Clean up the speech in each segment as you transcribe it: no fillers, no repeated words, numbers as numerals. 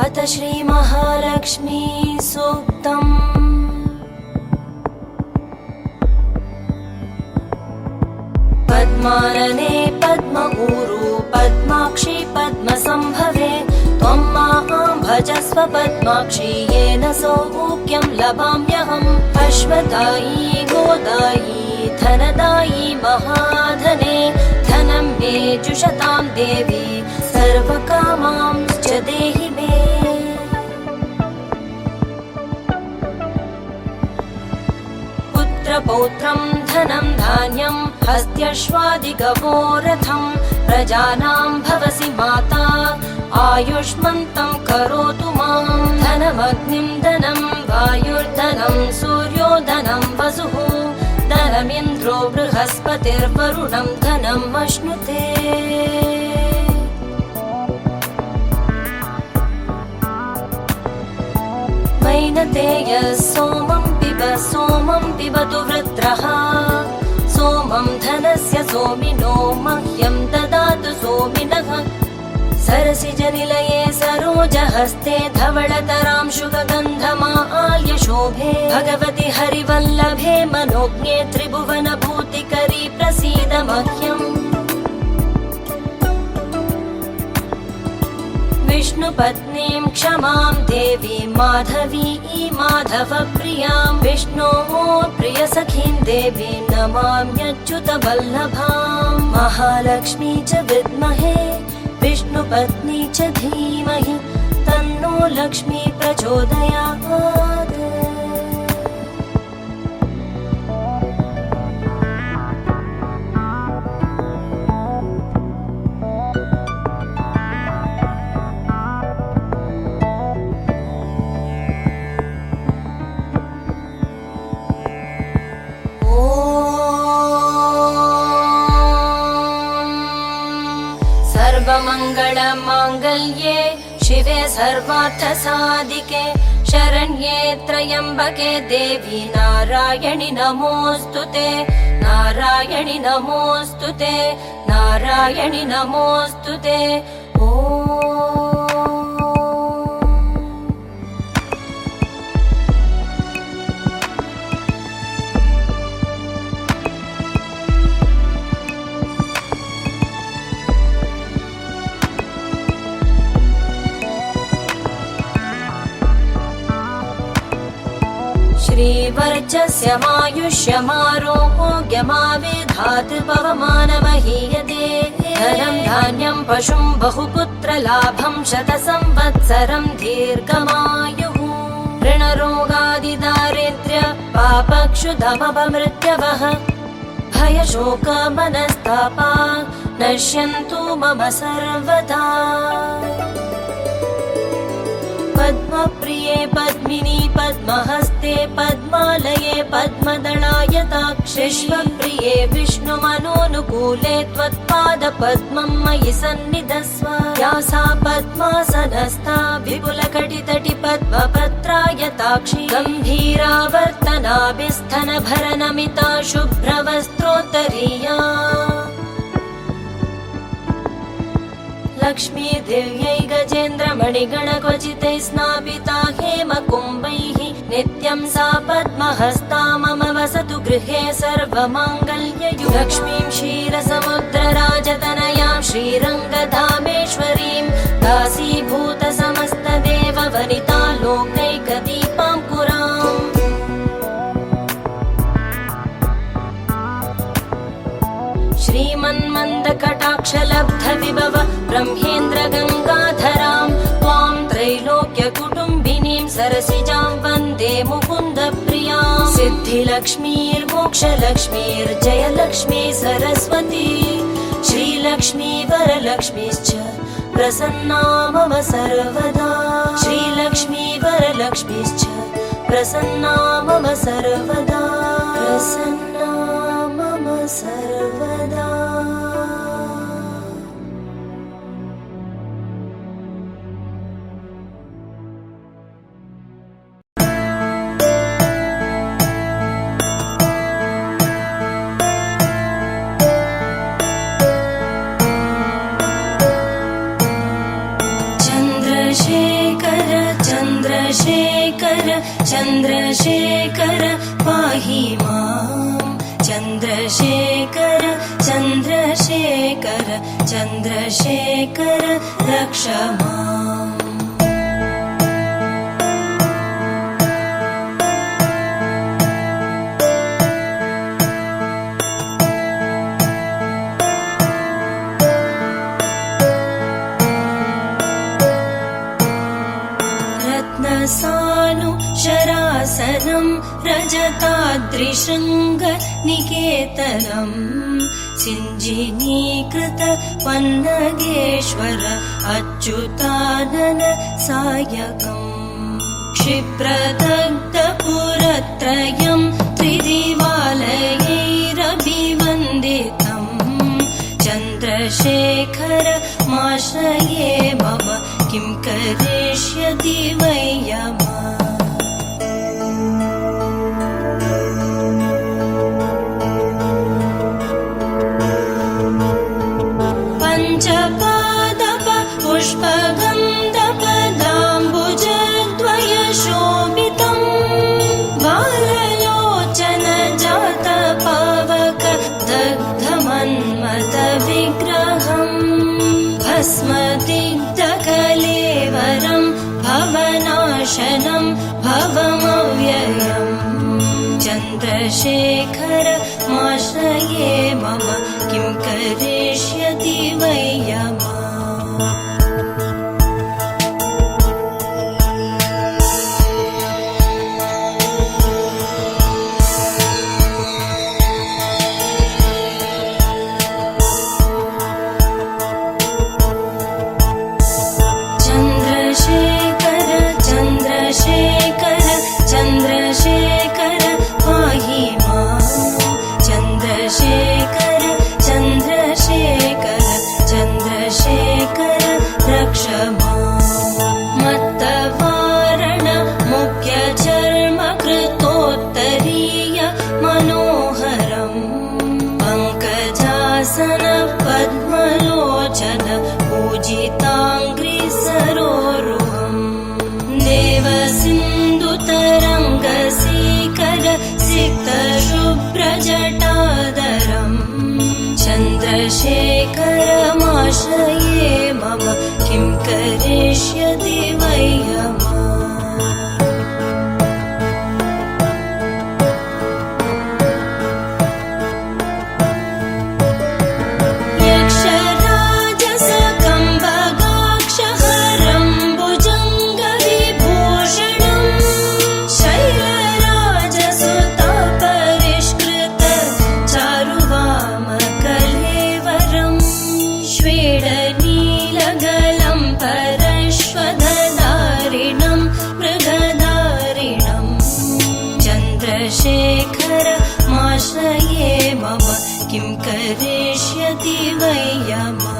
अथ श्री महालक्ष्मी सूक्तम्। पद्मानने पद्म ऊरू पद्माक्षी पद्मसंभवे त्वं मां भजस्व पद्माक्षी येन सौभाग्यं लभाम्यहम्। अश्वदायी गोदायी धनदायी महाधने धनं मे जुषतां देवी सर्वकामांश्च देहि मे। पुत्रपौत्रं धनं धान्यं हस्त्यश्वादिगवोरथं प्रजानां भवसि माता आयुष्मन्तं करोतु मां। धनमग्निं धनं वायुर्धनं सूर्यो धनं वसुः धनमिन्द्रो बृहस्पतिर्वरुणं धनम् अश्नुते। वैनतेयः सोमं पिबतु वृत्रः सोमं धनस्य सोमिनो मह्यं ददातु सोमिनः। सरसिजनिलये सरोजहस्ते धवळतरांशुगन्धमाल्य शोभे भगवति हरिवल्लभे मनोज्ञे त्रिभुवनभूतिकरी प्रसीद मह्यम्। विष्णुपत्नीं क्षमां देवीं माधवी माधवप्रियां विष्णोः प्रियसखीं देवीं नमाम्यच्युतवल्लभां। महालक्ष्मी च विद्महे विष्णुपत्नी च धीमहि तन्नो लक्ष्मी प्रचोदयात्। सर्वमङ्गलमाङ्गल्ये शिवे सर्वार्थसाधिके शरण्ये त्र्यम्बके देवी नारायणि नमोऽस्तुते नारायणि नमोऽस्तुते नारायणि नमोऽस्तुते। श्रीवर्चस्यमायुष्यमारोग्यमावेधात् पवमानमहीयते धनं धान्यं पशुं बहुपुत्रलाभं शतसंवत्सरं दीर्घमायुः। ऋणरोगादिदारिद्र्य पापक्षुधमपमृत्यवः भयशोकमनस्तापा नश्यन्तु मम सर्वदा। पद्मप्रिये पद्मिनी पद्महस्ते पद्मालये पद्मदलायताक्षि विश्वप्रिये विष्णुमनोनुकूले त्वत्पादपद्मं मयि सन्निधस्व। या सा पद्मासनस्था विपुलकटितटी पद्मपत्रायताक्षि गम्भीरावर्तनाभिस्थनभरनमिता शुभ्रवस्त्रोत्तरीया। लक्ष्मी दिव्यै गजेन्द्रमणिगणक्वचितैः स्नापिता हेमकुम्भैः नित्यं सा पद्महस्ता मम वसतु गृहे सर्वमाङ्गल्ययुक्ता। लक्ष्मीं क्षीरसमुद्रराजतनयां श्रीरङ्गधामेश्वरीं दासीभूतसमस्तदेववनिता लोकैकदीपां पुराम्। श्रीमन्मन्दकटाक्षलब्धविभव ब्रह्मेन्द्र गङ्गाधरां त्वां त्रैलोक्यकुटुम्बिनीं सरसिजां वन्दे मुकुन्दप्रियां। सिद्धिलक्ष्मीर्मोक्षलक्ष्मीर्जयलक्ष्मी सरस्वती श्रीलक्ष्मी वरलक्ष्मीश्च प्रसन्ना मम सर्वदा। श्रीलक्ष्मी वरलक्ष्मीश्च प्रसन्ना मम सर्वदा प्रसन्ना मम सर्वदा। चन्द्रशेखर चन्द्रशेखर पाहि माम् चन्द्रशेखर चन्द्रशेखर चन्द्रशेखर रक्ष माम् शरासनम् रजताद्रिशृङ्गनिकेतनम् सिञ्जिनीकृत पन्नगेश्वर अच्युतानन सायकम् क्षिप्रदग्धपुरत्रयम् त्रिदिवालयैरभिवन्दितम् चन्द्रशेखर माश्रये मम किं करिष्यति वै यमः पञ्चपादप पुष्पगन्धपदाम्बुजद्वयशोभितम् बाललोचन जातपावक दग्धमन्मथविग्रहम् भस्मदिग्धकलेवरम् भवनाशनम् भवमव्ययम् चन्द्रशेखर माश्रये मम किं करिष्यति वै यमः चन्द्रशेखर चन्द्रशेखर चन्द्रशेखर पाहि माम् चन्द्रशेखर चन्द्रशेखर चन्द्रशेखर रक्ष माम् मत्तवारण मुख्यचर्मकृतोत्तरीय मनोहरम् पङ्कजासन पद्मलोचन पूजिताङ्घ्रि सरोरुहम् देवसिन्धुतरङ्गसीकर सिक्तशुभ्रजटाधरम् चन्द्रशेखरमाश्रये मम किं करिष्यति वै यमः चन्द्रशेखर माश्रये मम किं करिष्यति वै यमः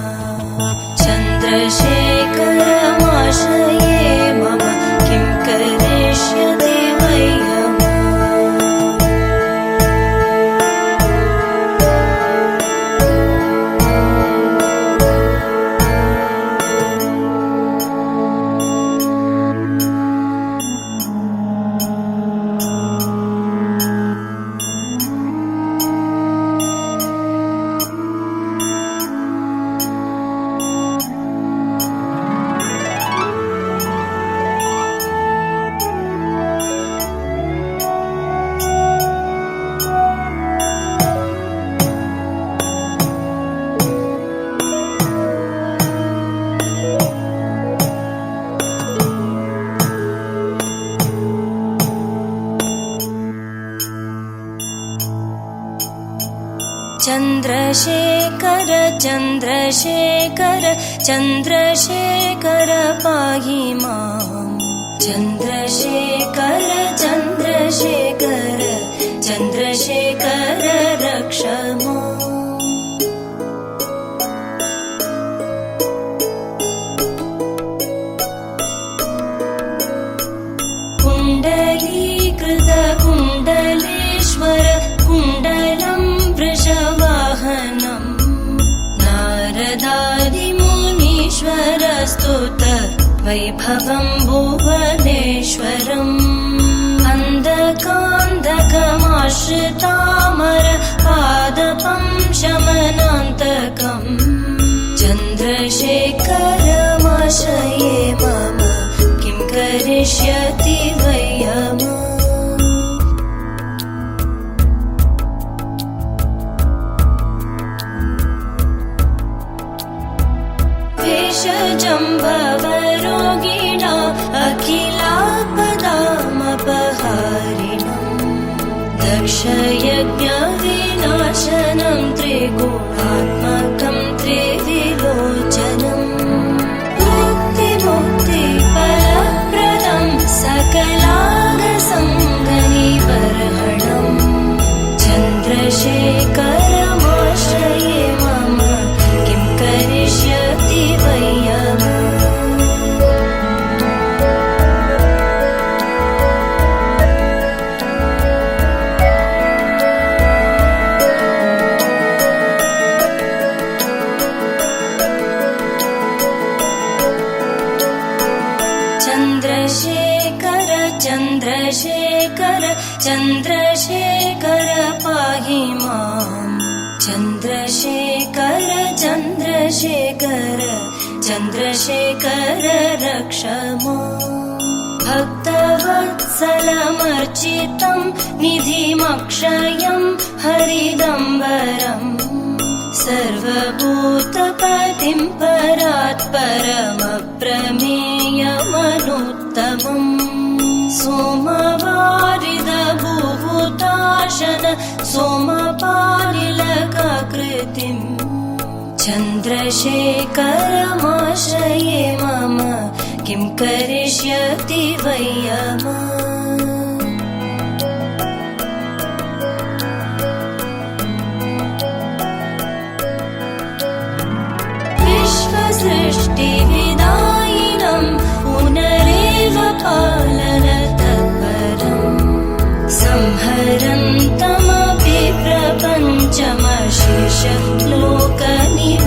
चन्द्रशेखर माश्रये मम किं करिष्यति वै यमः चन्द्रशेखर चन्द्रशेखर चन्द्रशेखर पाहि माम् चन्द्रशेखर चन्द्रशेखर चन्द्रशेखर रक्ष माम् कुण्डलीकृत कुण्डलेश्वर कुण्डलं वृषवाहनम् नारदादिमुनीश्वर स्तुत वैभवं भुवनेश्वरम् श्रितामर पादपं शमनान्तकम् चन्द्रशेखरमाश्रये मम किं करिष्यति वयम् भेषजं भवरोगिणा अखिलापदामपहारिणम् दक्षयज्ञविनाशनं त्रिगुणात्मकं त्रिविलोचनम् मुक्तिफलप्रदं सकलागसङ्गनिबर्हणम् चन्द्रशेखरमाश्रये मम किं करिष्यति वयम् चन्द्रशेखर चन्द्रशेखर चन्द्रशेखर पाहि माम् चन्द्रशेखर चन्द्रशेखर चन्द्रशेखर रक्ष माम् भक्तवत्सलमर्चितं निधिमक्षयं हरिदम्बरम् सर्वभूतपतिं परात् परमप्रमेयमनुत्तमम् सोमवारिदभूहुताशन सोमपालिलकाकृतिम् चन्द्रशेखरमाश्रये मम किं करिष्यति वयम् सृष्टिविदायिनं पुनरेव पालनतत्परम् संहरन्तमपि प्रपञ्चमशेष लोकनिवासिनम्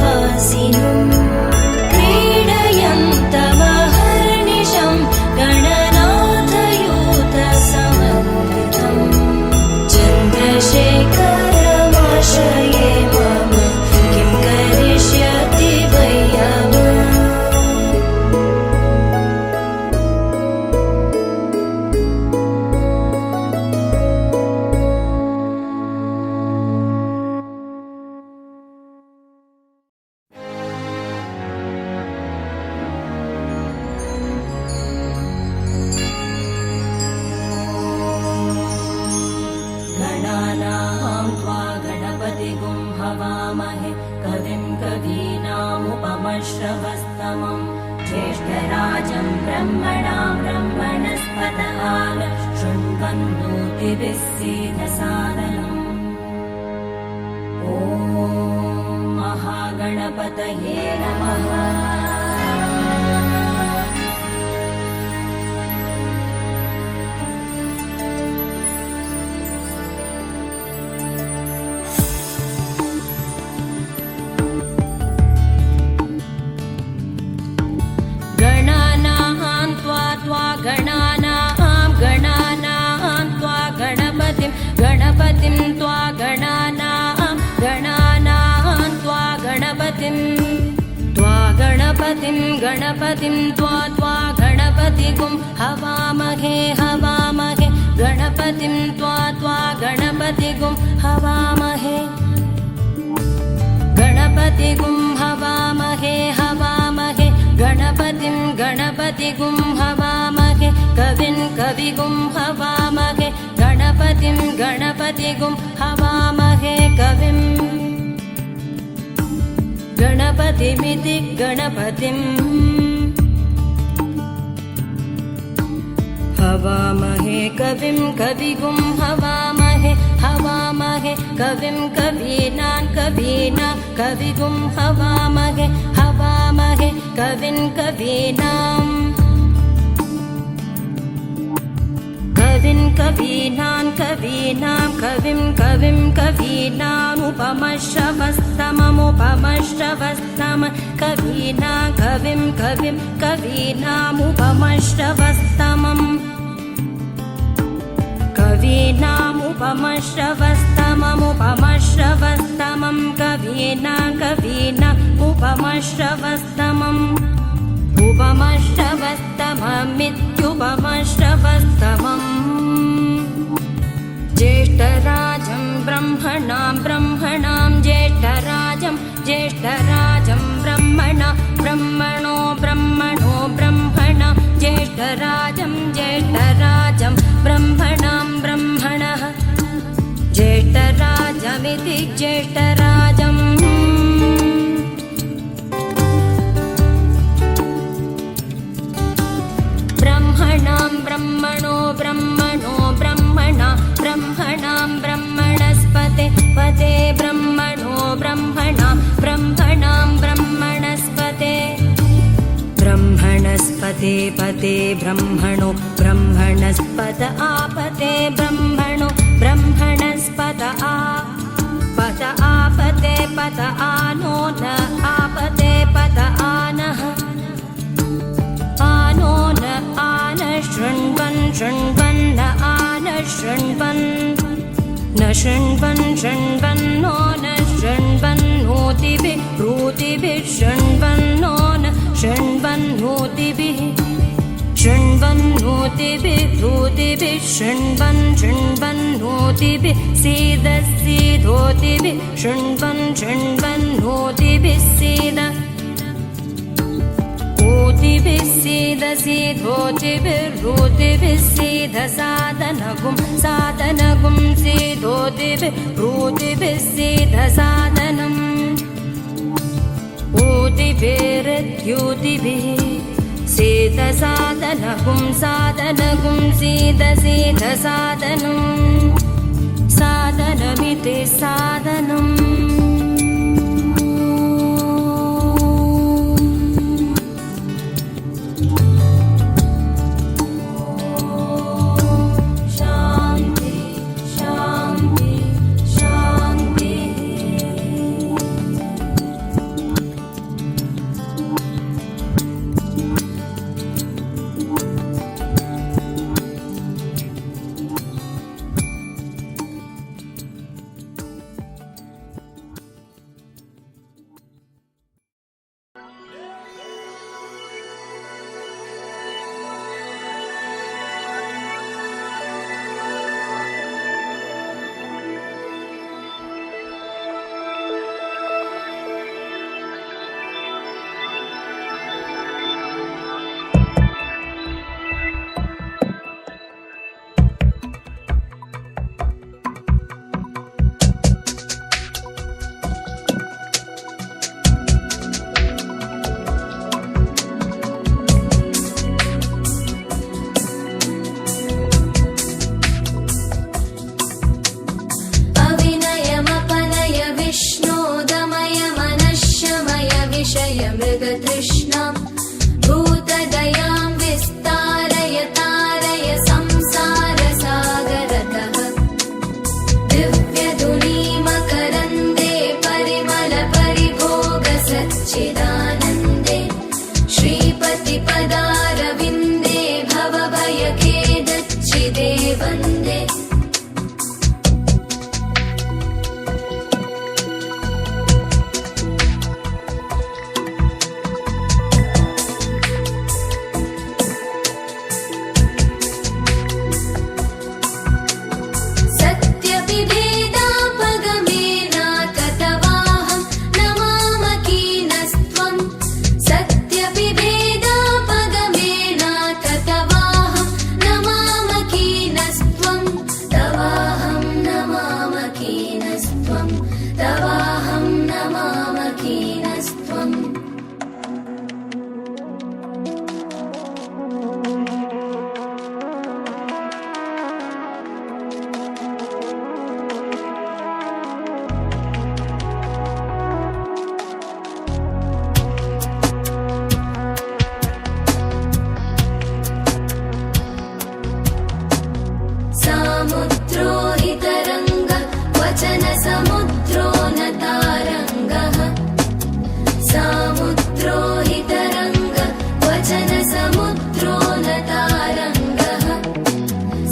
क्रीडयन्तमहर्निशं गणनाथयूतसमन्वितम् चन्द्रशेखरमाश्रये मम किं करिष्यति वयम् श्रवस्तमं ज्येष्ठराजं ब्रह्मणां ब्रह्मणस्पतः शृण्वन्नोतिभिः सीदसादनम् ॐ महागणपतये नमः। गणपतिं त्वा गणानां गणपतिं त्वा गणपतिगुं हवामहे हवामहे गणपतिं त्वा गणपतिगुं हवामहे गणपतिगुं हवामहे हवामहे गणपतिगुं हवामहे कविगुं हवामहे गणपतिगुं हवामहे कविम् गणपतिमिति गणपतिं हवामहे कविगुं हवामहे कविं कवीनां कविगुं हवामहे कविं कवीनाम् कविं कवीनामुपमश्रवस्तममुपमश्रवस्तम कवीनां कवीनामुपमश्रवस्तमम् कवीनामुपमश्रवस्तममुपमश्रवस्तमं कवीनामुपमश्रवस्तमम् उपमश्रवस्तममित्युपमश्रवस्तमम् ज्येष्ठराजं ब्रह्मणां ज्येष्ठराजं ब्रह्मणा ब्रह्मणो ब्रह्मणा ज्येष्ठराजं ब्रह्मणः ज्येष्ठराजमिति ज्येष्ठराजम् ब्रह्मणां ब्रह्मणो ब्रह्मणा ब्रह्मणां ब्रह्मणस्पते पते ब्रह्मणो ब्रह्मणां ब्रह्मणस्पते ब्रह्मणस्पते पते ब्रह्मणो ब्रह्मणस्पत आपते ब्रह्मणो ब्रह्मणस्पत पत आपते पत आनो न आपते पत आनः आनो न आन शृण्वन् न आन शृण्वन् न शृण्वन्नो न शृण्वन्नोतिभिः शृण्वन्नो न शृण्वन्नोतिभिः शृण्वन्नोतिभिः सीदोतिभिः शृण्वन्नोतिभिः सीद ोतिभिः सीदोतिभिः सीद साधनगुं सीदोतिभिः सीद साधनम् ऊतिभिर्द्यूतिभिः सीद साधनगुं सीद साधनम् साधनमिति साधनम्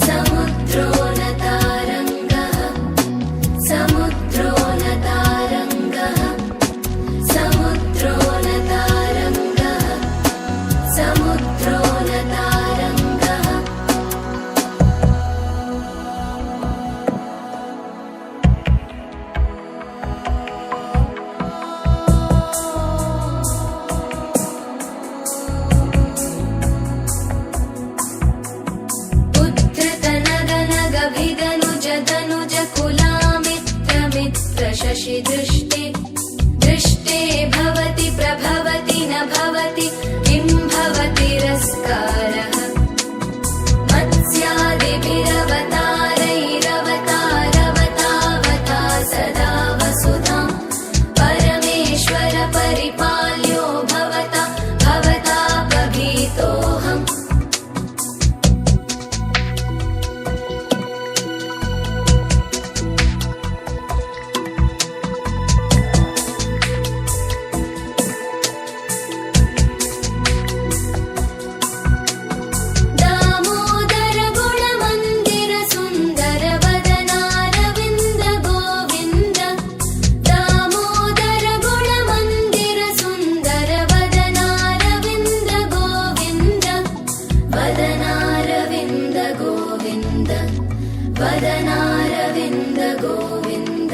समुद्रो न समुद्रो न तारङ्गः शशि दृष्टे दृष्टे भवति प्रभवति न भवति किं भवतिरस्कारः मत्स्यादिभिरवतारैरवतारवतावता सदा वसुधां परमेश्वर परिपाल्यो भवता भवतापभीतोऽहम् वदनारविन्द गोविन्द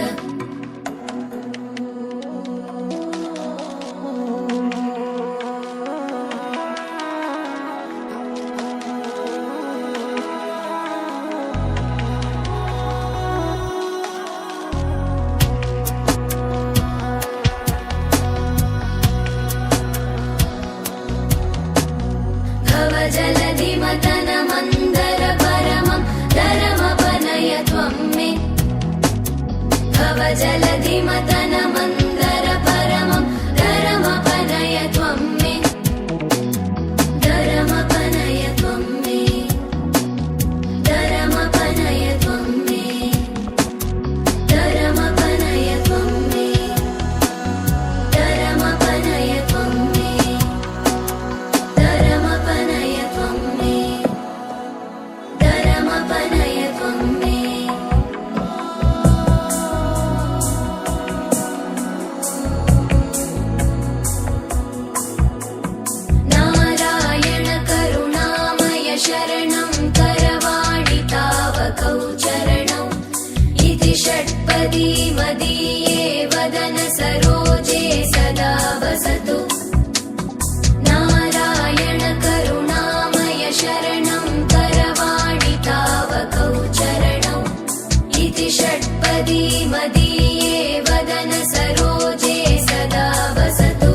भवजलधिमतन मन्दर परमं धरमपनय त्वं मे भवजलधिमतन मन्दर परमं धरमपनय त्वं मे धरमपनय त्वं मे धरमपनय त्वं मे धरमपनय त्वं मे धरमपनय त्वं मे धरमपनय त्वं मे धरमपनय त्वं मे नारायण करुणामय शरणं करवाणि तावकौ चरणौ इति षट्पदी मदीये वदन सरोजे सदा वसतु नारायण करुणामय शरणं करवाणि तावकौ चरणौ इति षट्पदी मदीये वदन सरोजे सदा वसतु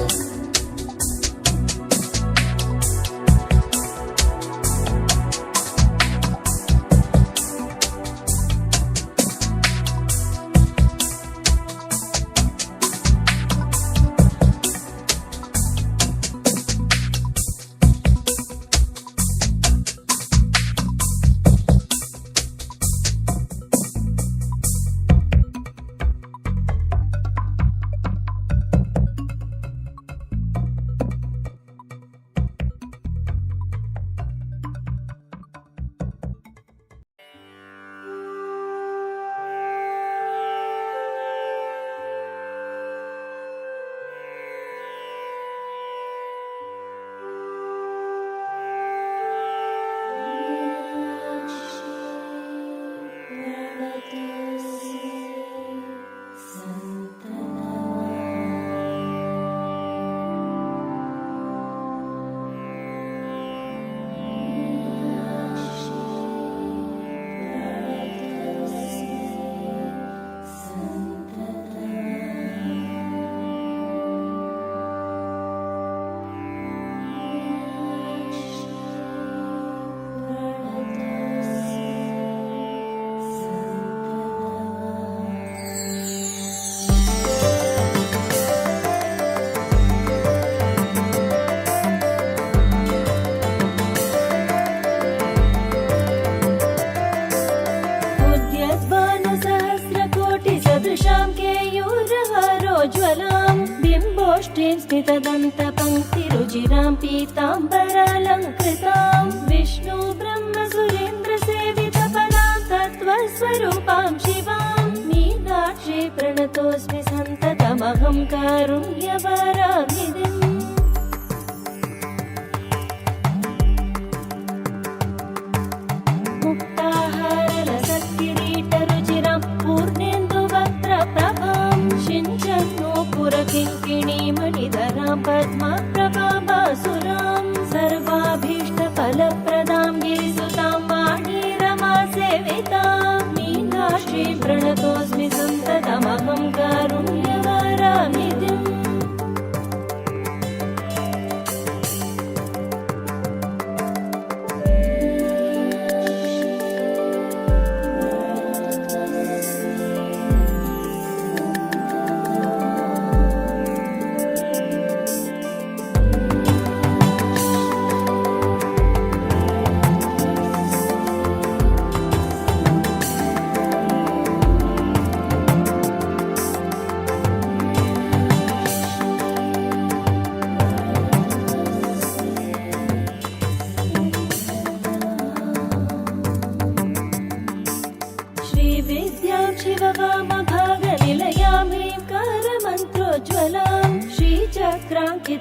स्मितदन्तपङ्क्तिरुचिरां पीताम्बरालङ्कृतां विष्णु ब्रह्म सुरेन्द्र सेवितपदां तत्त्वस्वरूपां शिवां मीनाक्षी प्रणतोऽस्मि सन्ततमहं कारुण्यवरानिधिम्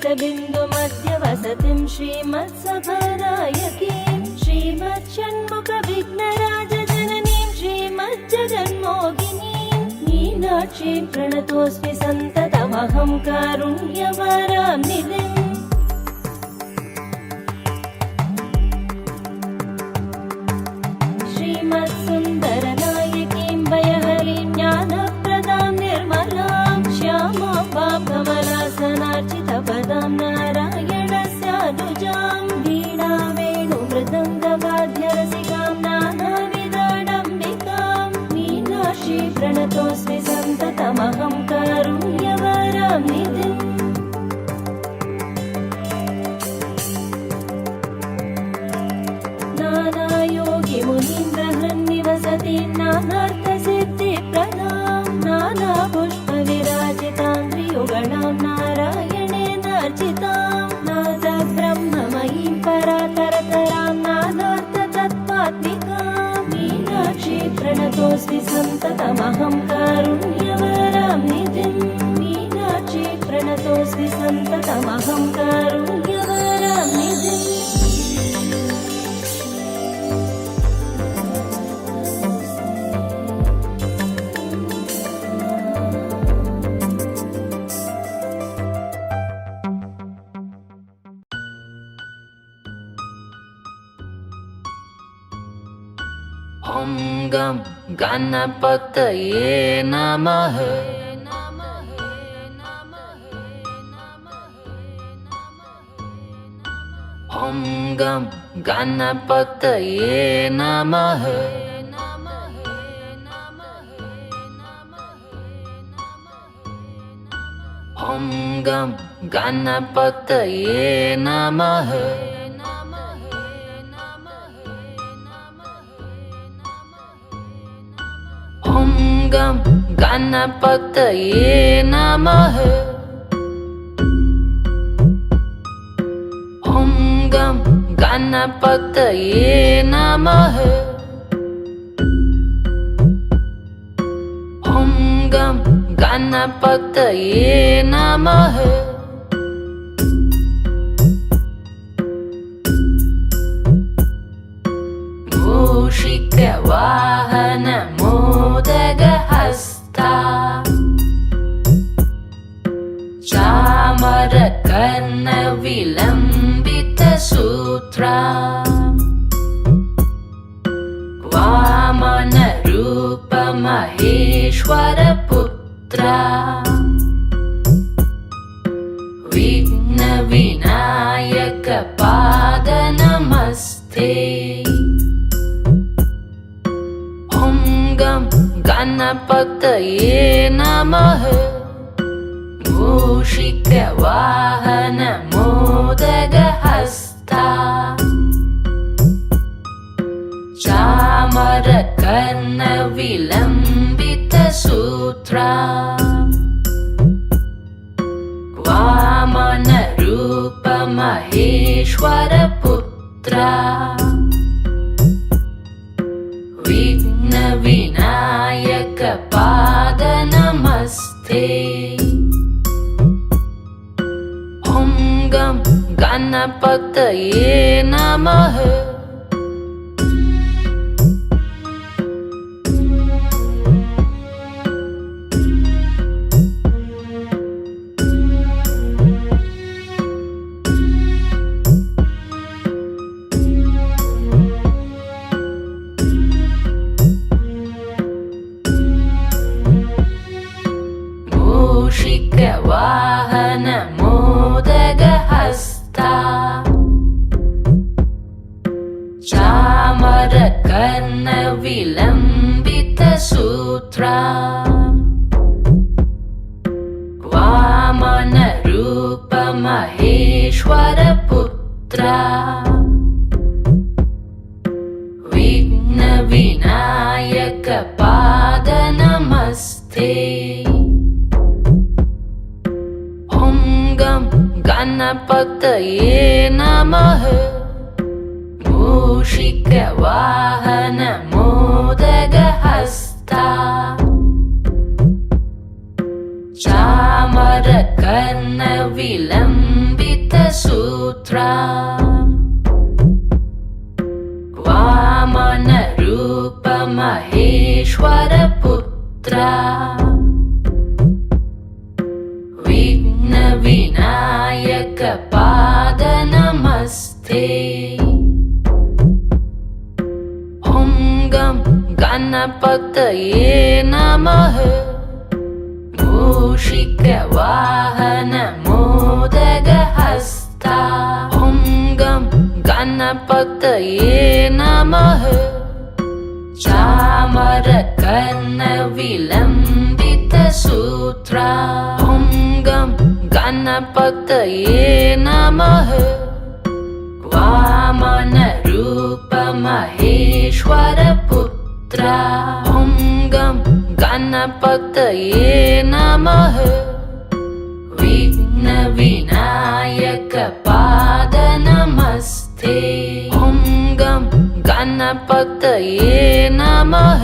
श्रीरङ्गबिन्दुमध्यवसतिं श्रीमत्सफलायकीं श्रीमच्छण्मुखविघ्नराजजननीं श्रीमज्जगन्मोहिनीं मीनाक्षीं प्रणतोऽस्मि सन्ततमहं कारुण्यवरां निधिम् श्रीमत्सुन्दरनायकीं वयहरीं ज्ञानप्रदां निर्मलां श्यामां वाग्भवनासनार्चितपदां नारायणस्यानुजां वीणा वेणुमृदङ्गवाद्यरसिकां नानाविधाडम्बिकां मीनाक्षी प्रणतोऽस्मि सन्ततमहं कारुण्यवरां निधिम् नानायोगि मुनीन्द्रहृन्निवसति नानार्थसिद्धिप्रदां नानापुष्पविराजिताङ्घ्रियुगणां नारायणेनार्चितां नादब्रह्ममयीं परातरतरां नानार्थतत्त्वात्मिकां मीनाक्षी प्रणतोऽस्मि सन्ततमहं कारुण्यवरां निधिम् मीनाक्षी प्रणतोऽस्मि सन्ततमहं कारुण्यवरां निधिम् ॐ गं गणपतये नमः। ॐ गं गणपतये नमः। ॐ गं गणपतये नमः। ॐ गं गणपतये नमः। ॐ गं गणपतये नमः। ॐ गं गणपतये नमः। मूषिकवाहन मोदगहस्ता चामरकर्णविलम्बितसूत्रा वामनरूपमहेश्वरपुत्रा विघ्नविनायकपादनमस्ते। ॐ गं गणपतये नमः। मूषिकवाहन मोदगहस्ता चामरकर्णविलम्बितसूत्रा वामनरूपमहेश्वरपुत्रा विघ्नविनायकपादनमस्ते। ॐ गं गणपतये नमः। मूषिकवाहन मोदगहस्ता चामरकर्णविलम्बितसूत्रा वामनरूपमहेश्वरपुत्रा विघ्नविनायकपादनमस्ते। ॐ गं गणपतये नमः। मूषिकवाहन मोदगहस्ता चामरकर्णविलम्बितसूत्रा सूत्रा वामन रूप महेश्वर पुत्रा विघ्न विनायक पाद नमस्ते ॐ गं गणपतये नमः मूषिकवाहन मोदकहस्ता ॐ गं गणपतये नमः चामरकर्ण विलम्बित सूत्रा ॐ गं गणपतये नमः वामन रूप महेश्वर पुत्रा ॐ गं गणपतये नमः विघ्न विनायक पाद नमस्ते ॐ गं गणपतये नमः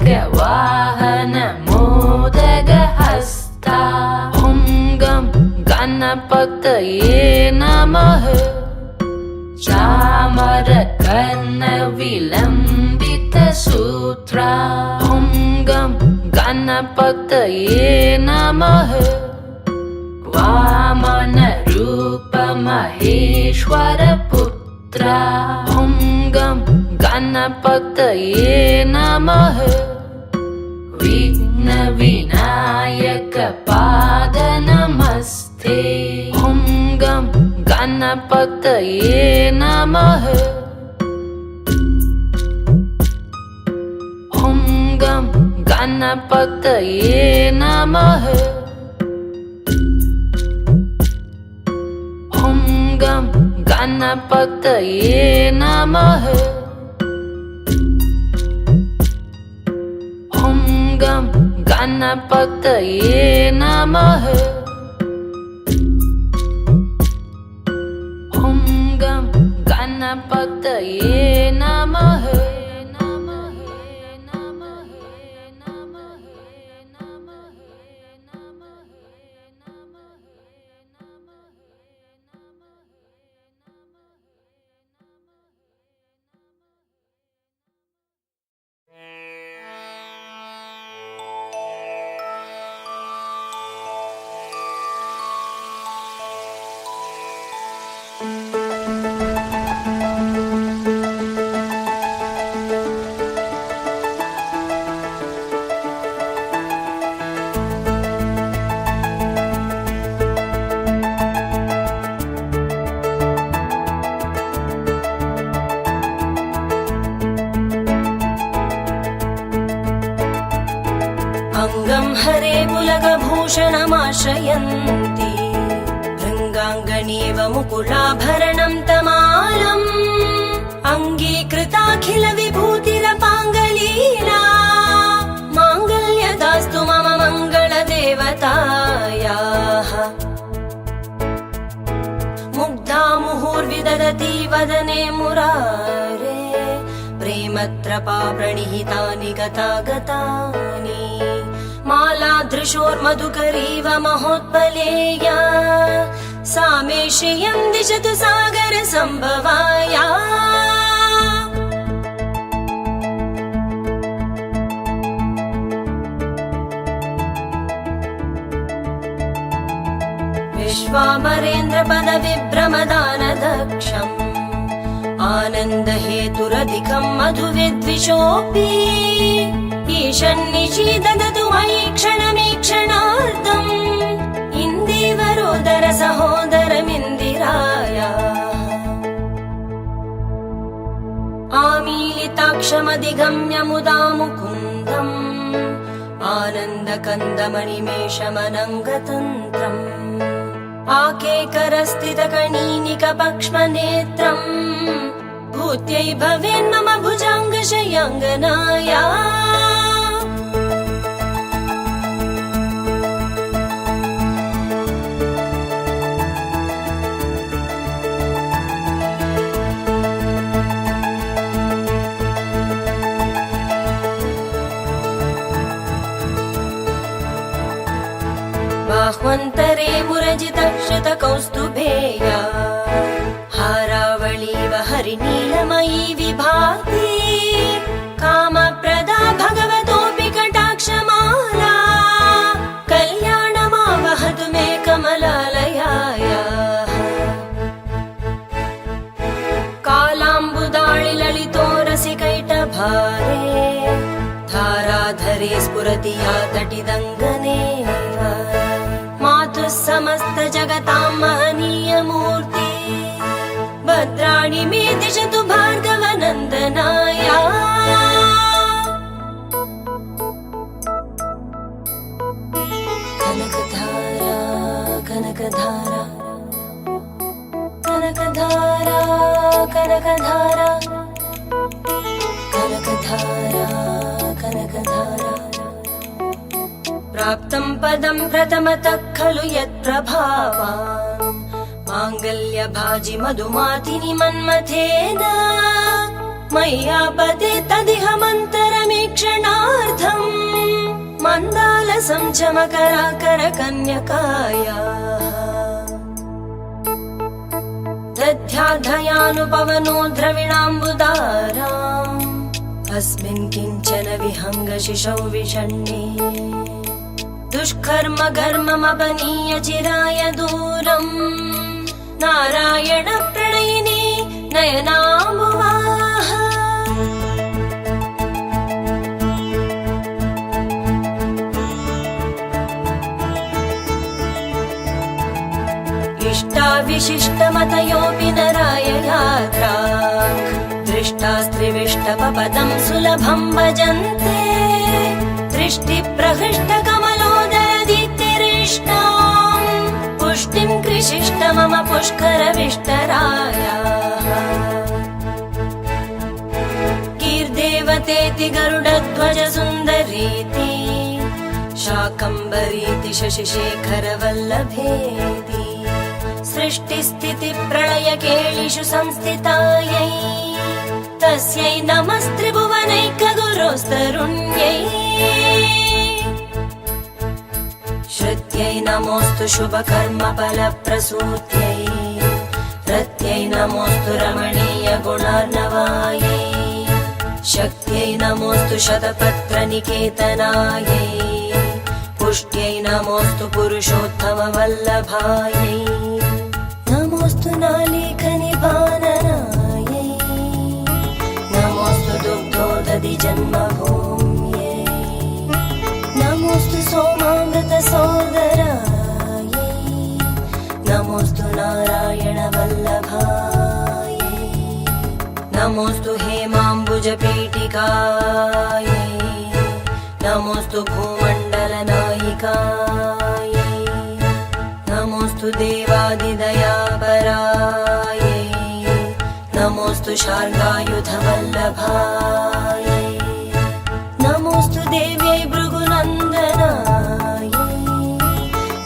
मूषिकवाहन मोदकहस्ता ॐ गं गणपतये नमः चामरकर्ण विलम्बित सूत्रा ॐ गं गणपतये नमः वामन रूप महेश्वर पुत्रा ॐ गं गणपतये नमः विघ्न विनायक पाद नमस्ते ॐ गं गणपतये नमः ॐ गं गणपतये नमः ॐ गं गणपतये नमः ॐ गं गणपतये नमः ॐ गं गणपतये नमः अङ्गं हरे पुलकभूषणमाश्रयन्ति भृङ्गाङ्गणीव मुकुलाभरणं तमालम् अङ्गीकृताखिल विभूतिरपाङ्गलीला माङ्गल्यदास्तु मम मङ्गलदेवतायाः मुग्धा मुहुर्विदधति वदने मुरारे प्रेमत्रपा प्रणिहितानि गतागतानि मालादृशोर्मधुकरीव महोत्पलेया सा मे श्रियं दिशतु सागर सम्भवाया विश्वामरेन्द्रपदविभ्रमदानदक्षम् आनन्दहेतुरधिकं मधुविद्विषोऽपि ईशन्निशीददतु मयि क्षणमीक्षणार्धम् इन्दीवरोदर सहोदरमिन्दिराया आमीलिताक्षमधिगम्य मुदा मुकुन्दम् आनन्दकन्दमणिमेषमनङ्गतन्त्रम् आकेकरस्थितकणीनिकपक्ष्मनेत्रम् भूत्यै भवेन्मम भुजाङ्गशयाङ्गनाया बाह्वन्तरे मुरली विरजित श्रुत कौस्तुभेया हारावळीव हरिनीलमयी विभाति कामप्रदा भगवतोऽपि कटाक्षमाला कल्याणमावहतु मे कमलालयायाः कालाम्बुदाळि ललितो रसिकैटभारे धाराधरे स्फुरति या तटिदङ्गने मातुः समस्त जगतां महनीय मूर्ति भद्राणि मे दिशतु भार्गवनन्दनाया कनकधारा कनकधारा कनकधारा कनकधारा कनकधारा कनकधारा प्राप्तं पदं प्रथमतः खलु यत्प्रभावान् माङ्गल्यभाजि मधुमातिनि मन्मथेन मय्यापते तदिह मन्तरमीक्षणार्थम् मन्दालसं चमकराकरकन्यकायाः दध्याधयानुपवनो द्रविणाम्बुदाराम् अस्मिन् किञ्चन विहङ्गशिशौ विषण्णे दुष्कर्म घर्ममपनीय चिराय दूरम् नारायण प्रणयिनी नयनाम्बुवाः इष्टाविशिष्टमतयोऽपि नराय यात्रा दृष्टास्त्रिविष्टपपदं सुलभं भजन्ते दृष्टिप्रहृष्टकमलोदरदीप्तिरिष्टाम् पुष्टिं कृशिष्ट मम पुष्करविष्टरायाः कीर्देवतेति गरुडध्वज सुन्दरीति शाकम्भरीति शशिशेखरवल्लभेति सृष्टिस्थितिप्रलयकेलिषु संस्थितायै तस्यै नमस्त्रिभुवनैकगुरोस्तरुण्यै श्रुत्यै नमोऽस्तु शुभकर्मफलप्रसूत्यै रत्यै नमोऽस्तु रमणीयगुणार्णवायै शक्त्यै नमोऽस्तु शतपत्रनिकेतनायै पुष्ट्यै नमोऽस्तु पुरुषोत्तमवल्लभायै नमोऽस्तु नालीकनिपाननायै नमोऽस्तु दुग्धोदधिजन्मभूम्यै नमोऽस्तु सोमामृतसोदरायै नमोऽस्तु नारायणवल्लभायै नमोऽस्तु हेमाम्बुजपेटिकायै नमोऽस्तु भूमण्डलनायिकायै नमोऽस्तु देवादिदयापरायै नमोऽस्तु शार्ङ्गायुधवल्लभायै नमोऽस्तु देव्यै भृगुनन्दनायै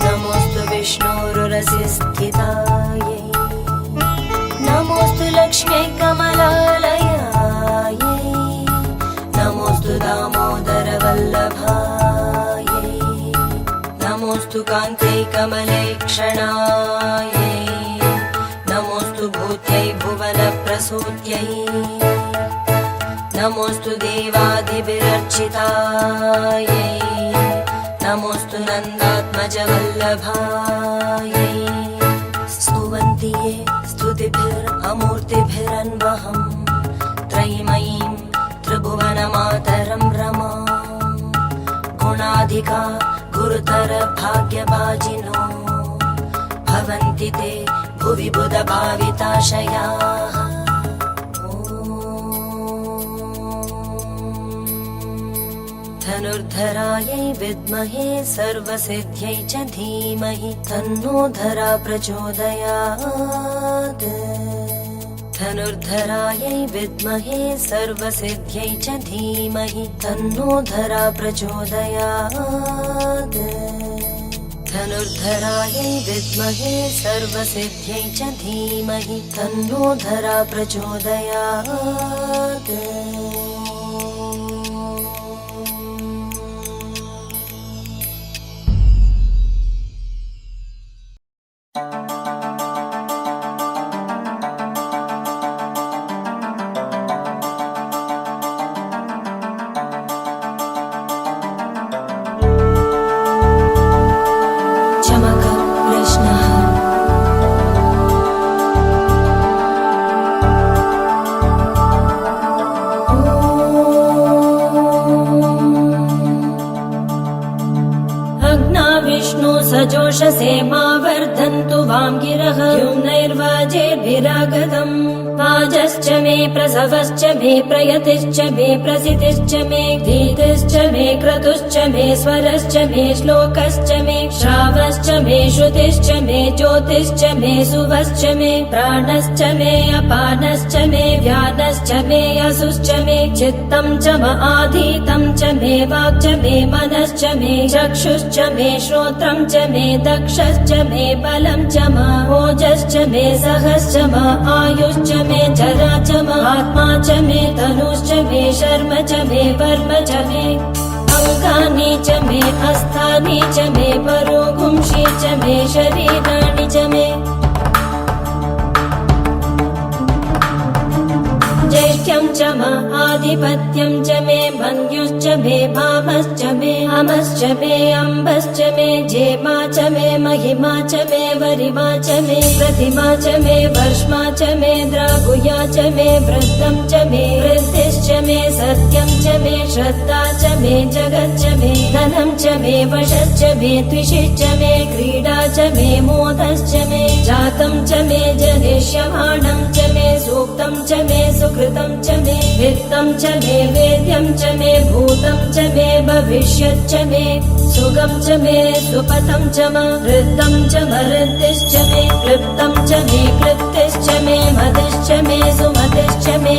नमोऽस्तु विष्णोरुरसिस्थितायै नमोऽस्तु लक्ष्म्यै कमलालयायै नमोऽस्तु दामोदरवल्लभायै नमोऽस्तु कान्त्यै कमलेक्षणायै नमोऽस्तु भूत्यै भुवनप्रसूत्यै नमोऽस्तु देवादिभिरर्चितायै नमोऽस्तु नन्दात्मजवल्लभायै स्तुवन्ति ये स्तुतिभिरमूर्तिभिरन्वहम् त्रयीमयीं त्रिभुवनमातरं रमाम् गुणाधिका गुरुतर भाग्यभाजिनो भवन्ति ते भुवि बुधभाविताशयाः धनुर्धरायै विद्महे सर्वसिद्ध्यै च धीमहि तन्नो धरा प्रचोदयात् धनुर्धरायै विद्महे सर्वसिद्ध्यै च धीमहि तन्नो धरा प्रचोदयात् धनुर्धरायै विद्महे सर्वसिद्ध्यै च धीमहि तन्नो धरा प्रचोदयात्। व्यागतम् वाजश्च मे प्रसवश्च मे प्रयतिश्च मे प्रसितिश्च मे धीतिश्च मे क्रतुश्च मे स्वरश्च मे श्लोकश्च मे श्रावश्च मे श्रुतिश्च मे ज्योतिश्च मे सुवश्च मे प्राणश्च मे अपानश्च मे व्यानश्च मे असुश्च मे चित्तं च म आधीतं च मे वाक् च मे मनश्च मे चक्षुश्च मे श्रोत्रं च मे दक्षश्च मे बलं च म ओजश्च मे सहश्च म आयुश्च मे जरा च म आत्मा च मे तनुश्च मे शर्म च मे वर्म च मे अङ्गानि च मे हस्तानि च मे परोगुंषि च मे शरीराणि च मे ज्येष्ठ्यं च म आधिपत्यं च मे मन्युश्च मे भामश्च मे अमश्च मे अम्बश्च मे जेमा च मे महिमा च मे वरिमा च मे प्रतिमा च मे वर्ष्मा च मे द्रागुया च मे वृद्धं च मे वृद्धिश्च मे सत्यं च मे श्रद्धा च मे जगच्च मे धनं च मे वशश्च मे द्विषिश्च मे क्रीडा च मे मोदश्च मे जातं च मे जनिष्यमाणं च मे सूक्तं च मे सुकृतं च मे वित्तं च मे वेद्यं च मे भूतं च मे भविष्यच्च मे सुगं च मे सुपथं च म वृद्धं च मरुद्धिश्च मे क्लृप्तं च मे क्लृप्तिश्च मे मतिश्च मे सुमतिश्च मे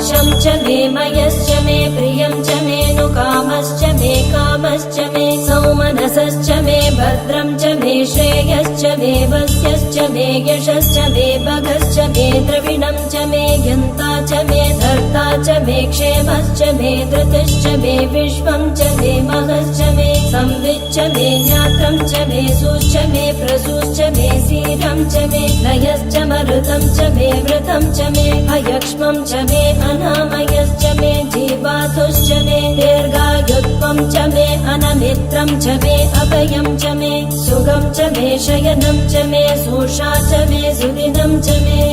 शं च मे मयश्च मे प्रियं च मे नुकामश्च मे कामश्च मे सौमनसश्च मे भद्रं च मे श्रेयश्च मे वस्यश्च मे यशश्च मे भगश्च मे द्रविणं च मे यन्ता च मे धर्ता च मे क्षेमश्च मे धृतिश्च मे विश्वं च मे महश्च मे संविच्च मे ज्ञात्रं च मे सुश्च मे प्रसूश्च मे सीरं च मे लयश्च मरुतं च मे वृतं च मे अयक्ष्मं च मे अनामयश्च मे जीवातुश्च मे दीर्घायुत्वं च मे अनमित्रं च मे अभयं च मे सुगं च मे शयनं च मे सोषा च मे सुदिनं च मे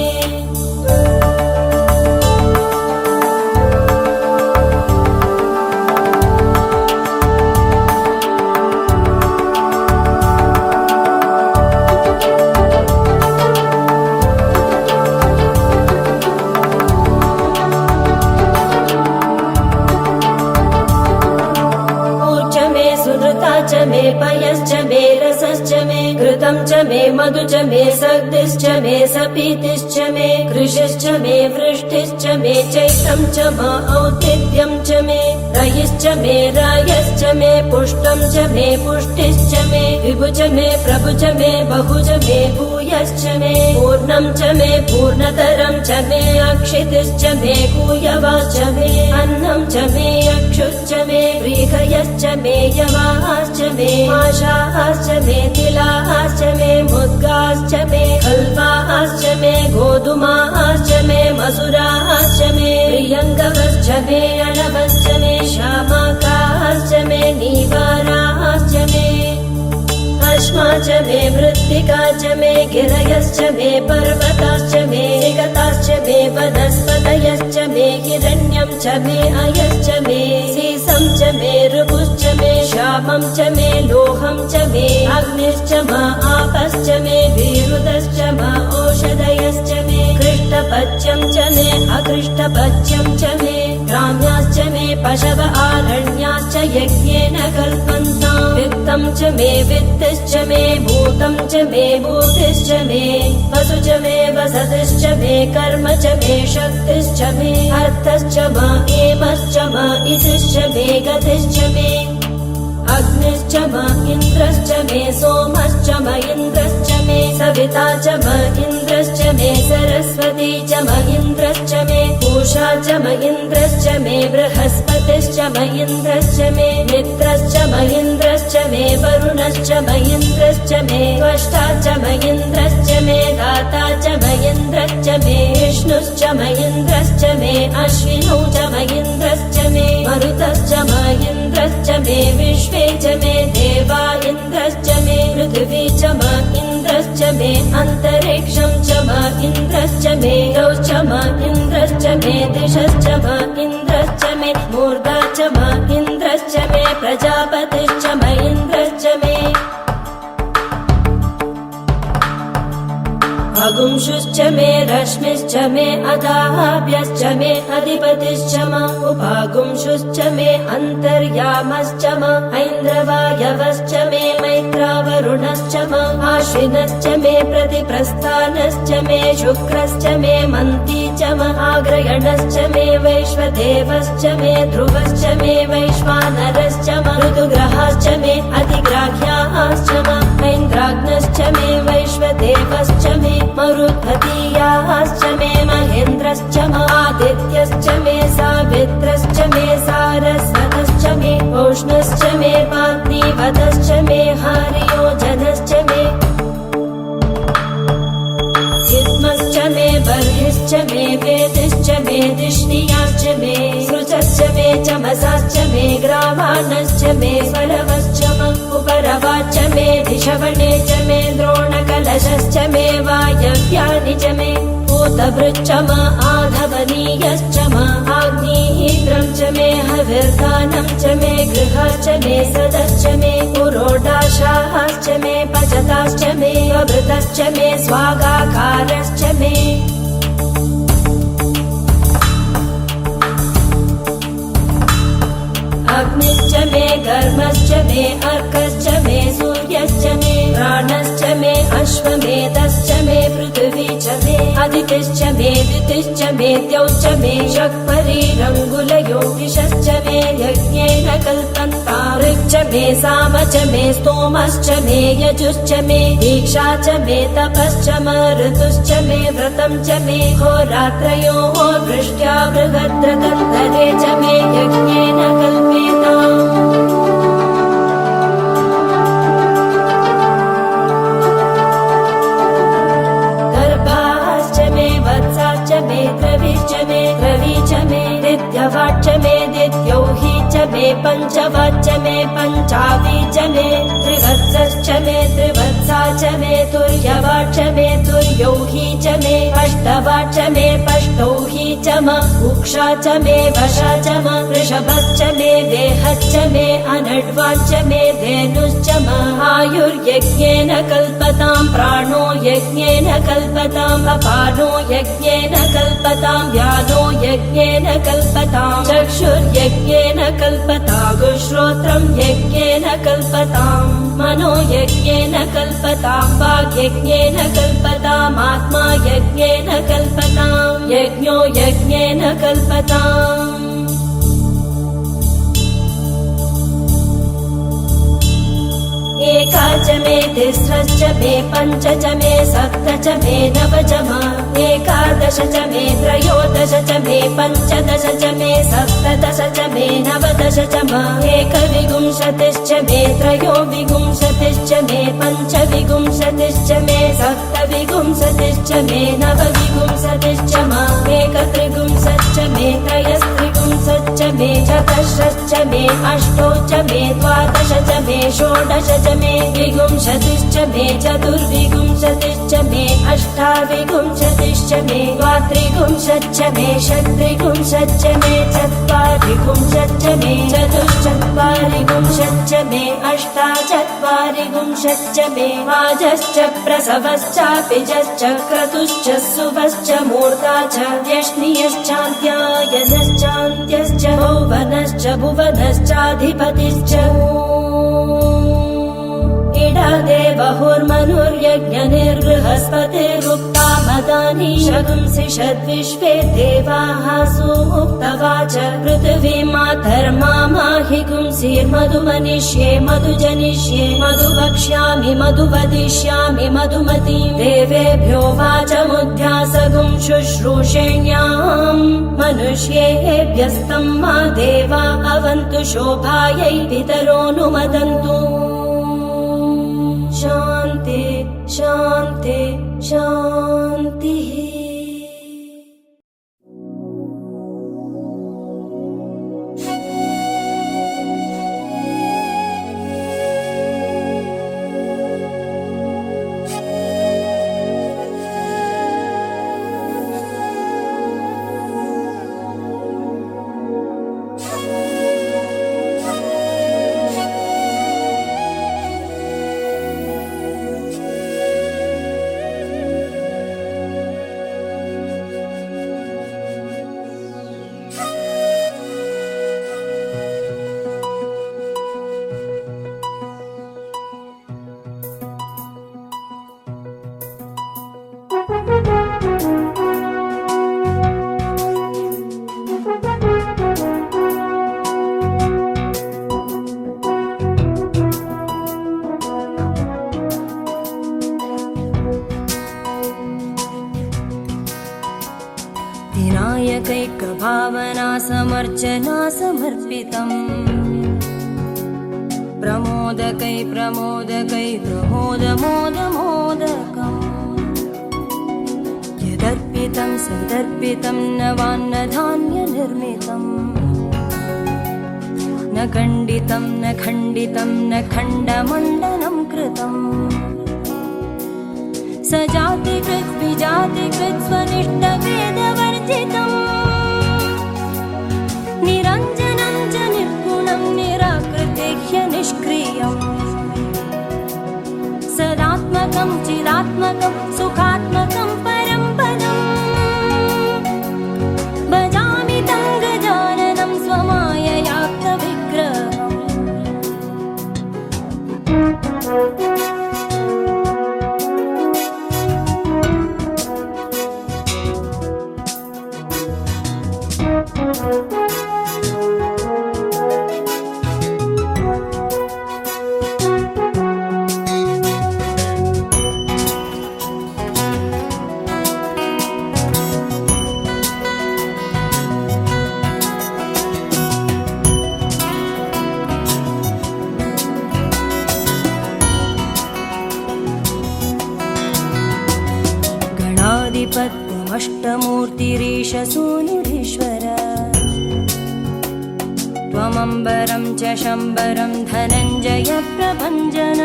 च मे पयश्च मे रसश्च मे घृतं च मे मधु च मे सग्धिश्च मे सपीतिश्च मे कृषिश्च मे वृष्टिश्च मे चैत्रं च म औतिथ्यं च मे रयिश्च मे रायश्च मे पुष्टं च मे पुष्टिश्च मे विभु च मे प्रभु च मे बहु च मे भूयश्च मे पूर्णं च मे पूर्णतरं च मे अक्षितिश्च मे कूयवाश्च मे अन्नं च मे अक्षुश्च मे व्रीहयश्च मे यवाश्च मे आशाश्च मे तिलाश्च मे मुद्गाश्च मे खल्वाश्च मे गोधुमाश्च मे मसुराश्च मे प्रियङ्गवश्च मे अणवश्च मे श्यामाकाश्च मे नीवाराश्च मे अश्मा च मे मृत्तिका च मे गिरयश्च मे पर्वताश्च मे निगताश्च मे वनस्पतयश्च मे हिरण्यं च मे अयश्च मे सीसं च मे ऋपुश्च मे श्यामं च मे लोहं च मे अग्निश्च म आपश्च मे विरुदश्च म औषधयश्च मे कृष्णपच्यं च मे अकृष्णपच्यं च मे ग्राम्याश्च मे पशव आरण्याश्च यज्ञेन कल्पन्ताम् वित्तं च मे वित्तिश्च मे भूतं च मे भूतिश्च मे वसु च मे वसतिश्च मे कर्म च मे शक्तिश्च मे अर्थश्च म एमश्च म इतिश्च मे गतिश्च मे अग्निश्च म इन्द्रश्च मे सोमश्च म इन्द्रश्च मे सविता च म इन्द्रश्च मे सरस्वती च म इन्द्रश्च मे पूषा च म इन्द्रश्च मे बृहस्पतिश्च म इन्द्रश्च मे मित्रश्च म इन्द्रश्च मे वरुणश्च म इन्द्रश्च मे त्वष्टा च म इन्द्रश्च मे दाता च म इन्द्रश्च मे विष्णुश्च म इन्द्रश्च मे अश्विनौ च म इन्द्रश्च मे मरुतश्च म इन्द्रश्च मे विश्वे च मे देवा इन्द्रश्च मे पृथिवी च म इन्द्रश्च मे अन्तरिक्षं च म इन्द्रश्च मे गौश्च म इन्द्रश्च मे दिशश्च म इन्द्रश्च मे मूर्धा च म इन्द्रश्च मे प्रजापतिश्च म इन्द्रश्च मे उपागुंशुश्च मे रश्मिश्च मे अदाभ्यश्च मे अधिपतिश्च म उपागुंशुश्च मे अन्तर्यामश्च म ऐन्द्रवायवश्च मे मैत्रावरुणश्च म आश्विनश्च मे प्रतिप्रस्थानश्च मे शुक्रश्च मे मन्ती च म आग्रयणश्च मे वैश्वदेवश्च मे ध्रुवश्च मे वैश्वानरश्च म ऋतुग्रहाश्च मे अधिग्राह्याश्च म ऐन्द्राग्नश्च मे वैश्वदेवश्च मे मरुद्भतीयाश्च मे महेन्द्रश्च म आदित्यश्च मे सावित्रश्च मे सारस्वतश्च मे औष्णश्च मे पाग्निवतश्च मे हार्योजनश्च मे हित्मश्च मे बर्हिश्च मे वेदिश्च मे दिष्णियाश्च मे सृजश्च मे चमसाश्च मे ग्रावाणश्च मे स्वरवश्च म उपरवाच्च मे धिषवणे च मे द्रोणकलशश्च मे वायव्यानि च मे भूतभृच्च म आधवनीयश्च म आग्नेयीन्द्रं च मे हविर्दानं च मे गृहश्च मे सदश्च मे पुरोडाशाश्च मे पचताश्च मे अभृतश्च मे स्वागाकारश्च मे अग्निश्च मे गर्मश्च मे अर्कश्च मे सूर्यश्च मे प्राणश्च मे अश्वमेधश्च मे पृथिवी च मे अदितिश्च मे दितिश्च मे द्यौश्च मे शक्परीरङ्गुलयो दिशश्च मे यज्ञेन कल्पन्ता ऋक् च मे साम च मे स्तोमश्च मे यजुश्च मे दीक्षा च मे तपश्च म ऋतुश्च मे व्रतं च मे होरात्रयोः वृष्ट्या बृहद्रकन्धरे च मे यज्ञेन कल्पेताम् गर्भाश्च मे वत्साश्च मे द्रविश्च मे द्रवी च मे दित्यवाच्च मे दित्यौही च मे पञ्चवाच्च मे पञ्चावी च मे त्रिवत्सश्च मे त्रिवत्सा च मे तुर्यवाच्च मे तुर्यौही च मे अष्टवाच्च मे पष्टौही च म उक्षा च मे वशा च म वृषभश्च मे देहश्च मे अनड्वाच्च मे धेनुश्च म आयुर्यज्ञेन कल्पताम् प्राणो यज्ञेन कल्पताम् अपानो यज्ञेन कल्पताम् व्यानो यज्ञेन कल्पताम् चक्षुर्यज्ञेन कल्पताम् श्रोत्रम् यज्ञेन कल्पताम् मनो यज्ञेन कल्पताम् वाग्यज्ञेन कल्पताम् आत्मा यज्ञेन कल्पताम् यज्ञो यज्ञेन कल्पताम् एका च मे तिस्रश्च मे पञ्च च मे सप्त च मे नव च म एकादश च मे त्रयोदश च मे पञ्चदश च मे सप्तदश च मे नवदश च म एकविंशतिश्च मे त्रयोविंशतिश्च मे पञ्चविंशतिश्च मे सप्तविंशतिश्च मे नवविंशतिश्च म एकत्रिंशच्च मे त्रयस्त्रिंशच्च मे चतुर्दशश्च मे अष्टौ च मे द्वादश च मे षोडश च मे विंशतिश्च मे चतुर्विंशतिश्च मे अष्टाविंशतिश्च मे द्वात्रिंशच्च मे षट्त्रिंशच्च मे चत्वारिंशच्च मे चतुश्चत्वारिंशच्च मे अष्टाचत्वारिंशच्च मे वाजश्च प्रसवश्चापिजश्च क्रतुश्च सुवश्च मूर्धा च व्यष्णियश्चाद्यायनश्चान्त्यश्च भुवनश्च भुवनश्चाधिपतिश्च देवहुर्मनुर्यज्ञनिर्बृहस्पतिरुक्ता मदानि शगुंसि षद्विश्वे देवाः सूक्तवाच पृथिवी मातर्मा माहि गुंसीर्मधुमनिष्ये मधुजनिष्ये मधुवक्ष्यामि मधुवदिष्यामि मधुमतीं देवेभ्यो वाचमुद्ध्यासगुं शुश्रूषेण्याम् मनुष्येभ्यस्तं मा देवा अवन्तु शोभायै पितरोऽनुमदन्तु शान्ति शान्ति शान्तिः विनायकैकभावना समर्चना समर्पितम् प्रमोदकै प्रमोदकै प्रमोदमोदमोदकम् यदर्पितं सदर्पितं नवान्नधान्यनिर्मितम् न खण्डितं न खण्डितं न खण्डमण्डनं कृतम् सजातिकृत् विजातिकृत् स्वनिष्ठभेदवर्जितम् निरञ्जनं च निर्गुणं निराकृतेह्य निष्क्रियम् सदात्मकं चिदात्मकं सुखात्मकं परं पदम् भजामि तं गजाननं स्वमाययाप्तविग्रहम् गणाधिपत्यमष्टमूर्तिरीशसूनुरीश्वर त्वमम्बरं च शम्बरं धनञ्जय प्रभञ्जन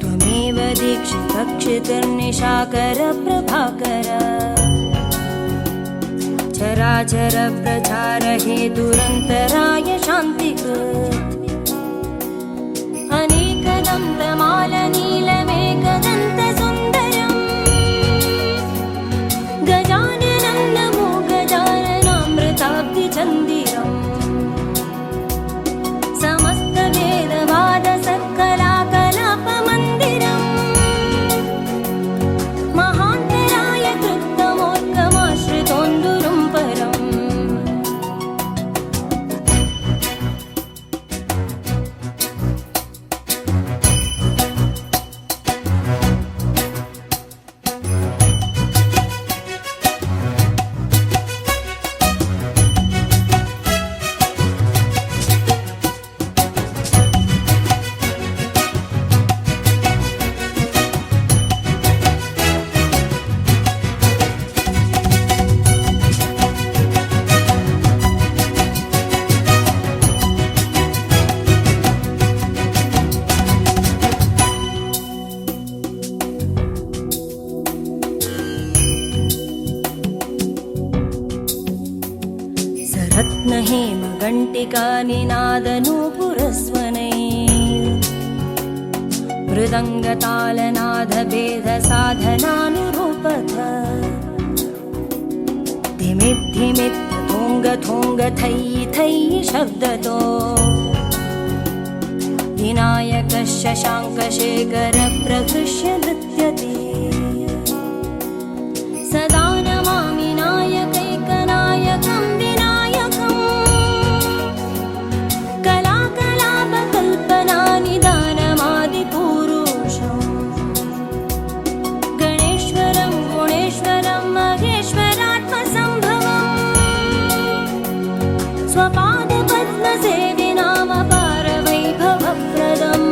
त्वमेव दीक्षितक्षितिर्निशाकर प्रभाकर चराचर प्रचार हेतुरन्तराय शान्तिकृत् अनेकदन्तमालनीलमेकदन्तसुन्दरम् गजाननं नमो गजाननामृताब्धिचन्दिरम् समस्तवेदवादसत्कलाकलापमन्दिरम् महान्तराय कृत्तमोत्तमाश्रितोन्दुरुं परम् रत्नहेमघण्टिकानिनादनूपुरस्वनै मृदङ्गतालनादभेदसाधनानुरूपथ धिमिद्धिमित् थोङ्ग थोङ्ग थै थै शब्दतो विनायकः शशाङ्कशेखर प्रहृष्य नृत्यते सदा नमामि नायकैकनायकं विनायकम् कलाकलापकल्पनानिदानमादिपुरुषम् गणेश्वरं गुणेश्वरं महेश्वरात्मसम्भवम् स्वपादपद्मसेविनामपारवैभवप्रदम्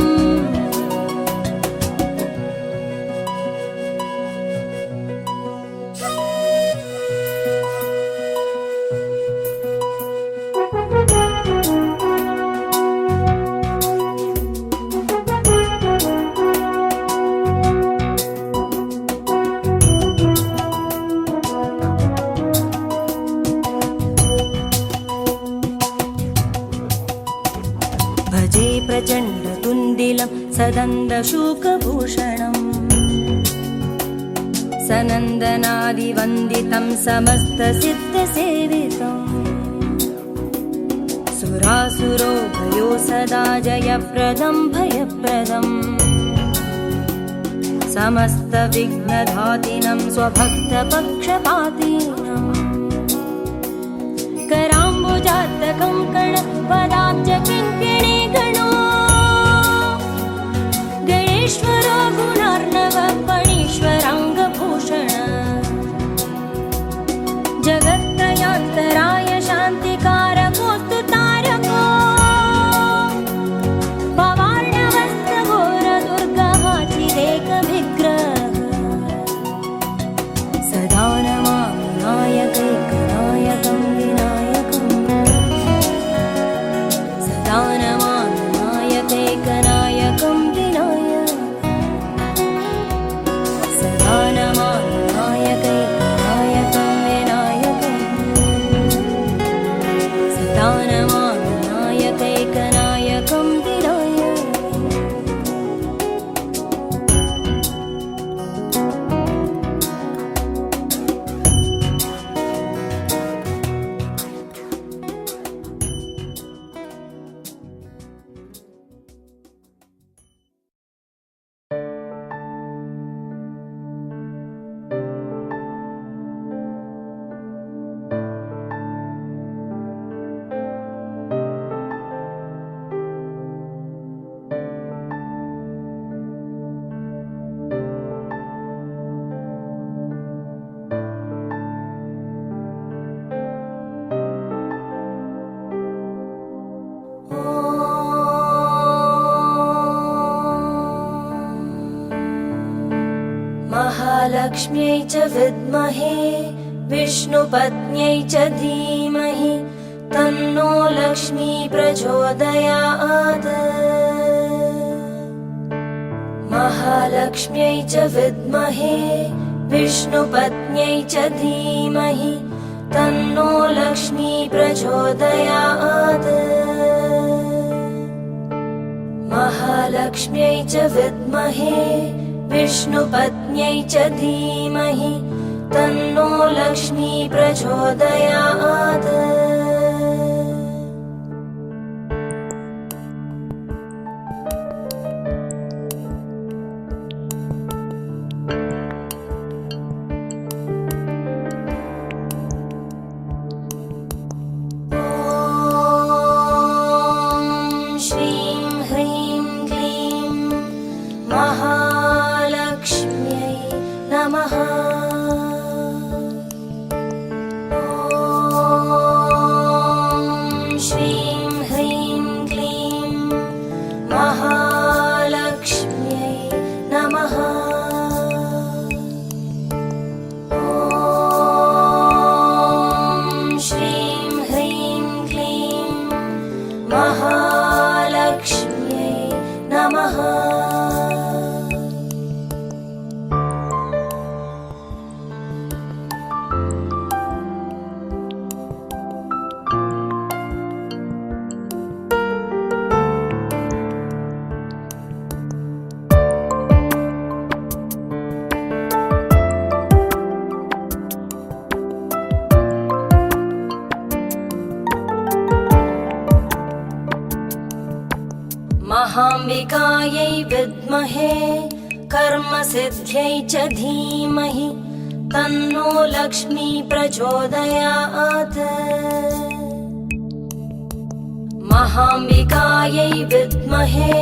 भजे प्रचण्डतुन्दिलं सदन्दशूकभूषणम् सनन्दनादिवन्दितं समस्तसिद्धसेवितम् सुरासुरो भयो सदा जयप्रदं भयप्रदम् समस्तविघ्नधातिनं स्वभक्तपक्षपातिनम् कराम्बुजातकं कणपदाब्ज किङ्किणी गणो गणेश्वरो गुणार्णव फणीश्वराङ्गभूषण जगत्त्रयान्तराय शान्तिकारकोऽस्तु तारको भवार्णवस्त्रघोरदुर्गहाचिदेकविग्रह सदा नमामि नायकैकनायकं विनायकम् सदा नमामि नायकैकनायकं विनायकम् सदा नमामि नायकैकनायकं विनायकम् सदा नमामि नायकैकनायकं विनायकम् महालक्ष्म्यै च विद्महे विष्णुपत्न्यै च धीमहि तन्नो लक्ष्मी प्रचोदयात् महालक्ष्म्यै च विद्महे विष्णुपत्न्यै च धीमहि तन्नो लक्ष्मी प्रचोदयात् महालक्ष्म्यै च विद्महे विष्णुपत्न्यै च धीमहि तन्नो लक्ष्मी प्रचोदयात् महाम्बिकायै विद्महे कर्मसिद्ध्यै च धीमहि तन्नो लक्ष्मी प्रचोदयात् महाम्बिकायै विद्महे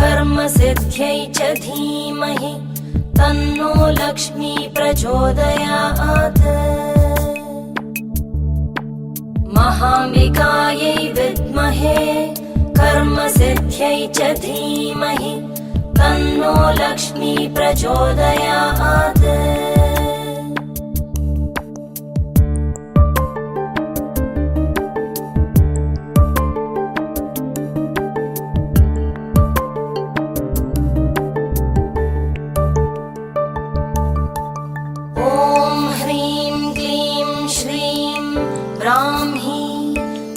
कर्मसिद्ध्यै च धीमहि तन्नो लक्ष्मी प्रचोदयात् महाम्बिकायै विद्महे कर्मसिद्ध्यै च धीमहि तन्नो लक्ष्मी प्रचोदयात् ॐ ह्रीं क्लीं श्रीं ब्राह्मी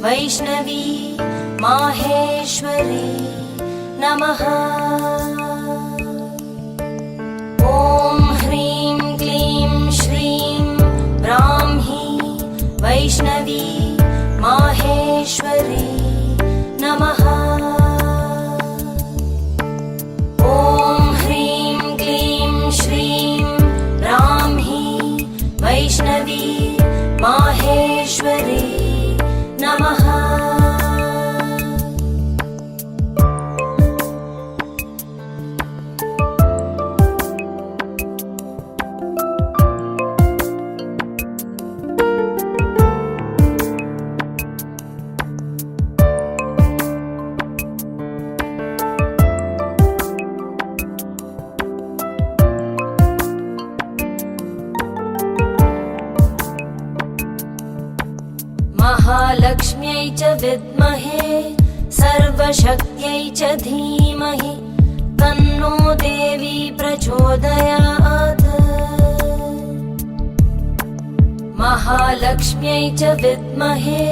वैष्णवी माहेश्वरी नमः। ॐ ह्रीं क्लीं श्रीं ब्राह्मी वैष्णवी माहेश्वरी नमः। ॐ ह्रीं क्लीं च विद्महे सर्वशक्त्यै च धीमहि तन्नो देवी प्रचोदयात्। महालक्ष्म्यै च विद्महे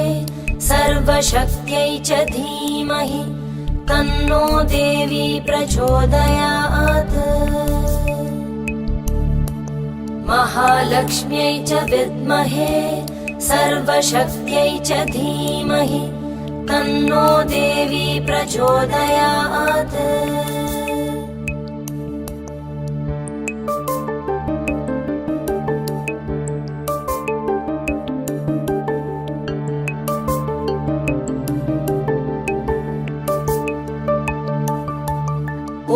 सर्वशक्त्यै च धीमहि तन्नो देवी प्रचोदयात्। महालक्ष्म्यै च विद्महे सर्वशक्त्यै च धीमहि तन्नो देवी प्रचोदयात्।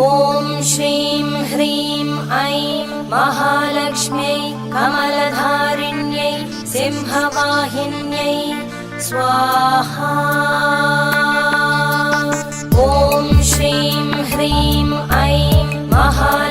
ॐ श्रीं ह्रीं ऐं महालक्ष्म्यै कमलधारिण्यै सिंहवाहिन्यै स्वाहा। ॐ श्रीं ह्रीं ऐं महालक्ष्म्यै